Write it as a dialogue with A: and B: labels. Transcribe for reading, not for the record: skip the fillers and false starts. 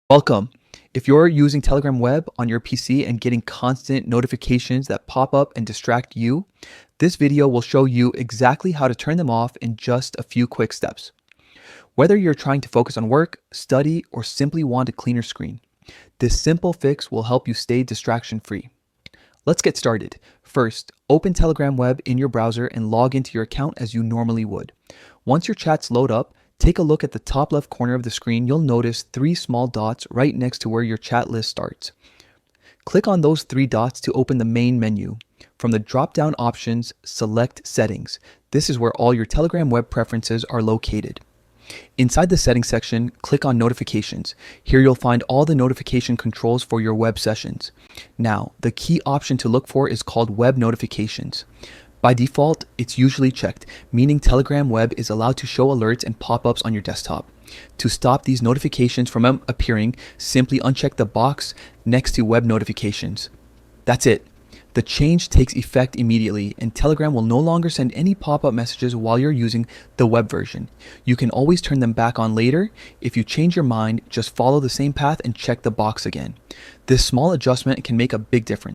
A: Welcome. If you're using Telegram Web on your PC and getting constant notifications that pop up and distract you, this video will show you exactly how to turn them off in just a few quick steps. Whether you're trying to focus on work, study, or simply want a cleaner screen, this simple fix will help you stay distraction-free. Let's get started. First, open Telegram Web in your browser and log into your account as you normally would. Once your chats load up, take a look at the top left corner of the screen. You'll notice three small dots right next to where your chat list starts. Click on those three dots to open the main menu. From the drop-down options, select Settings. This is where all your Telegram Web preferences are located. Inside the Settings section, click on Notifications. Here you'll find all the notification controls for your web sessions. Now, the key option to look for is called Web Notifications. By default, it's usually checked, meaning Telegram Web is allowed to show alerts and pop-ups on your desktop. To stop these notifications from appearing, simply uncheck the box next to Web Notifications. That's it. The change takes effect immediately, and Telegram will no longer send any pop-up messages while you're using the web version. You can always turn them back on later. If you change your mind, just follow the same path and check the box again. This small adjustment can make a big difference.